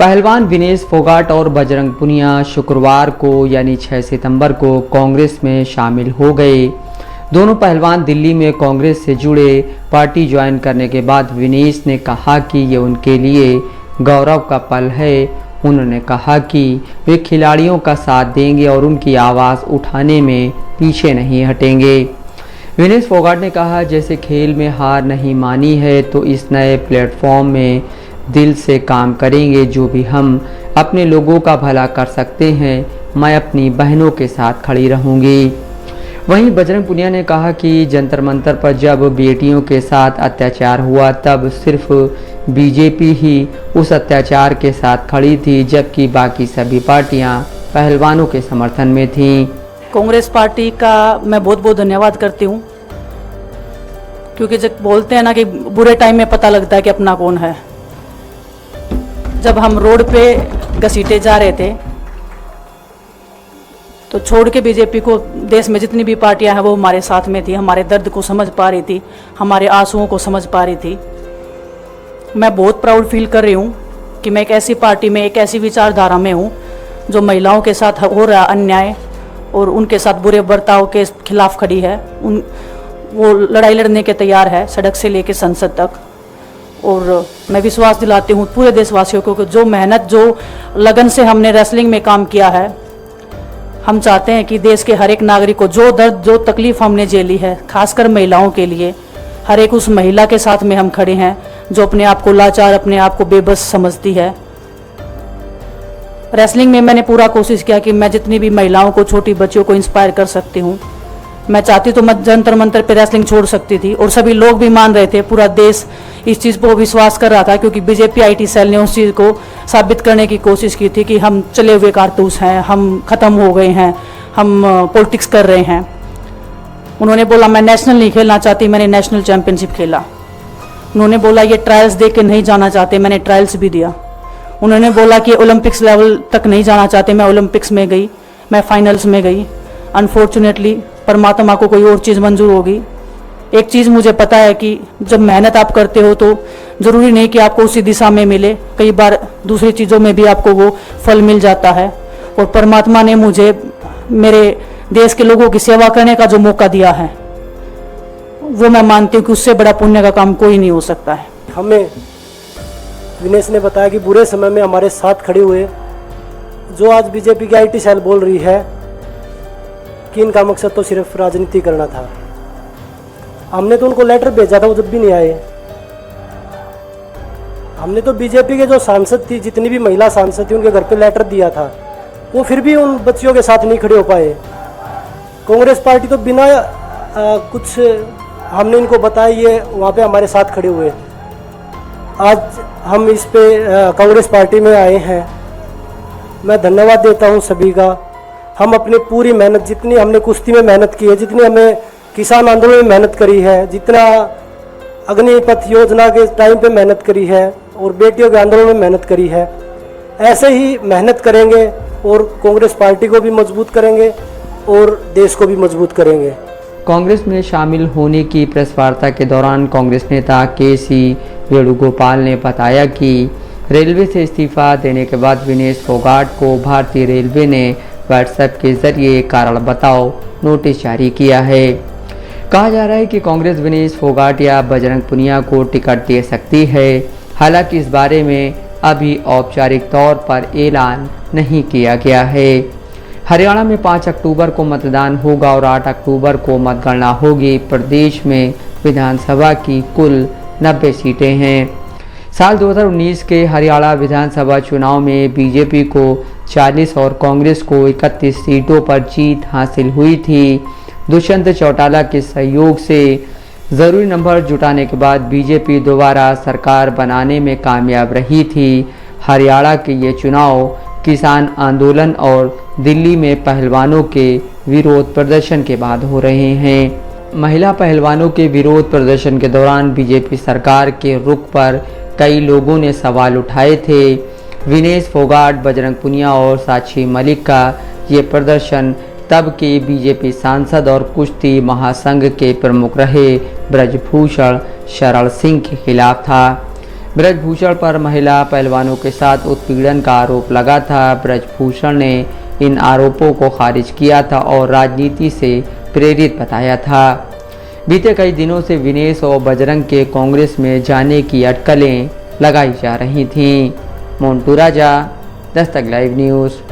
पहलवान विनेश फोगाट और बजरंग पुनिया शुक्रवार को यानी 6 सितंबर को कांग्रेस में शामिल हो गए। दोनों पहलवान दिल्ली में कांग्रेस से जुड़े पार्टी ज्वाइन करने के बाद विनेश ने कहा कि ये उनके लिए गौरव का पल है। उन्होंने कहा कि वे खिलाड़ियों का साथ देंगे और उनकी आवाज़ उठाने में पीछे नहीं हटेंगे। विनेश फोगाट ने कहा, जैसे खेल में हार नहीं मानी है तो इस नए प्लेटफॉर्म में दिल से काम करेंगे। जो भी हम अपने लोगों का भला कर सकते हैं, मैं अपनी बहनों के साथ खड़ी रहूंगी। वहीं बजरंग पुनिया ने कहा कि जंतर मंतर पर जब बेटियों के साथ अत्याचार हुआ तब सिर्फ बीजेपी ही उस अत्याचार के साथ खड़ी थी, जबकि बाकी सभी पार्टियां पहलवानों के समर्थन में थीं। कांग्रेस पार्टी का मैं बहुत बहुत धन्यवाद करती हूँ, क्योंकि जब बोलते हैं ना कि बुरे टाइम में पता लगता है कि अपना कौन है। जब हम रोड पे घसीटे जा रहे थे तो छोड़ के बीजेपी को देश में जितनी भी पार्टियां हैं वो हमारे साथ में थी, हमारे दर्द को समझ पा रही थी, हमारे आंसुओं को समझ पा रही थी। मैं बहुत प्राउड फील कर रही हूँ कि मैं एक ऐसी पार्टी में, एक ऐसी विचारधारा में हूँ जो महिलाओं के साथ हो रहा अन्याय और उनके साथ बुरे बर्ताव के खिलाफ खड़ी है। वो लड़ाई लड़ने के तैयार है, सड़क से लेकर संसद तक। और मैं विश्वास दिलाती हूँ पूरे देशवासियों को कि जो मेहनत, जो लगन से हमने रेसलिंग में काम किया है, हम चाहते हैं कि देश के हर एक नागरिक को जो दर्द, जो तकलीफ हमने झेली है, खासकर महिलाओं के लिए, हर एक उस महिला के साथ में हम खड़े हैं जो अपने आप को लाचार, अपने आप को बेबस समझती है। रेसलिंग में मैंने पूरा कोशिश किया कि मैं जितनी भी महिलाओं को, छोटी बच्चियों को इंस्पायर कर सकती हूँ। मैं चाहती तो मैं जंतर मंतर पे रेसलिंग छोड़ सकती थी और सभी लोग भी मान रहे थे, पूरा देश इस चीज़ को विश्वास कर रहा था, क्योंकि बीजेपी आईटी सेल ने उस चीज़ को साबित करने की कोशिश की थी कि हम चले हुए कारतूस हैं, हम ख़त्म हो गए हैं, हम पॉलिटिक्स कर रहे हैं। उन्होंने बोला मैं नेशनल नहीं खेलना चाहती, मैंने नेशनल चैंपियनशिप खेला। उन्होंने बोला ये ट्रायल्स दे के नहीं जाना चाहते, मैंने ट्रायल्स भी दिया। उन्होंने बोला कि ओलंपिक्स लेवल तक नहीं जाना चाहते, मैं ओलंपिक्स में गई, मैं फाइनल्स में गई। अनफॉर्चुनेटली परमात्मा को कोई और चीज़ मंजूर होगी। एक चीज़ मुझे पता है कि जब मेहनत आप करते हो तो ज़रूरी नहीं कि आपको उसी दिशा में मिले, कई बार दूसरी चीज़ों में भी आपको वो फल मिल जाता है। और परमात्मा ने मुझे मेरे देश के लोगों की सेवा करने का जो मौका दिया है, वो मैं मानती हूँ कि उससे बड़ा पुण्य का काम कोई नहीं हो सकता है। हमें विनेश ने बताया कि बुरे समय में हमारे साथ खड़े हुए, जो आज बीजेपी की आईटी सेल बोल रही है कि इनका मकसद तो सिर्फ राजनीति करना था। हमने तो उनको लेटर भेजा था, वो जब भी नहीं आए। हमने तो बीजेपी के जो सांसद थी, जितनी भी महिला सांसद थी, उनके घर पे लेटर दिया था, वो फिर भी उन बच्चियों के साथ नहीं खड़े हो पाए। कांग्रेस पार्टी तो बिना कुछ हमने इनको बताया, ये वहाँ पे हमारे साथ खड़े हुए। आज हम इस पे कांग्रेस पार्टी में आए हैं। मैं धन्यवाद देता हूँ सभी का। हम अपनी पूरी मेहनत, जितनी हमने कुश्ती में मेहनत की है, जितनी हमें किसान आंदोलन में मेहनत करी है, जितना अग्निपथ योजना के टाइम पे मेहनत करी है और बेटियों के आंदोलन में मेहनत करी है, ऐसे ही मेहनत करेंगे और कांग्रेस पार्टी को भी मजबूत करेंगे और देश को भी मजबूत करेंगे। कांग्रेस में शामिल होने की प्रेस वार्ता के दौरान कांग्रेस नेता के.सी. वेणुगोपाल ने बताया कि रेलवे से इस्तीफा देने के बाद विनेश फोगाट को भारतीय रेलवे ने व्हाट्सएप के जरिए कारण बताओ नोटिस जारी किया है। कहा जा रहा है कि कांग्रेस विनेश फोगाट या बजरंग पुनिया को टिकट दे सकती है। हालांकि इस बारे में अभी औपचारिक तौर पर ऐलान नहीं किया गया है। हरियाणा में 5 अक्टूबर को मतदान होगा और 8 अक्टूबर को मतगणना होगी। प्रदेश में विधानसभा की कुल 90 सीटें हैं। साल 2019 के हरियाणा विधानसभा चुनाव में बीजेपी को 40 और कांग्रेस को 31 सीटों पर जीत हासिल हुई थी। दुष्यंत चौटाला के सहयोग से ज़रूरी नंबर जुटाने के बाद बीजेपी दोबारा सरकार बनाने में कामयाब रही थी। हरियाणा के ये चुनाव किसान आंदोलन और दिल्ली में पहलवानों के विरोध प्रदर्शन के बाद हो रहे हैं। महिला पहलवानों के विरोध प्रदर्शन के दौरान बीजेपी सरकार के रुख पर कई लोगों ने सवाल उठाए थे। विनेश फोगाट, बजरंग पुनिया और साक्षी मलिक का ये प्रदर्शन तब के बीजेपी सांसद और कुश्ती महासंघ के प्रमुख रहे ब्रजभूषण शरण सिंह के खिलाफ था। ब्रजभूषण पर महिला पहलवानों के साथ उत्पीड़न का आरोप लगा था। ब्रजभूषण ने इन आरोपों को खारिज किया था और राजनीति से प्रेरित बताया था। बीते कई दिनों से विनेश और बजरंग के कांग्रेस में जाने की अटकलें लगाई जा रही थीं। मोन्टू राजा, दस्तक लाइव न्यूज़।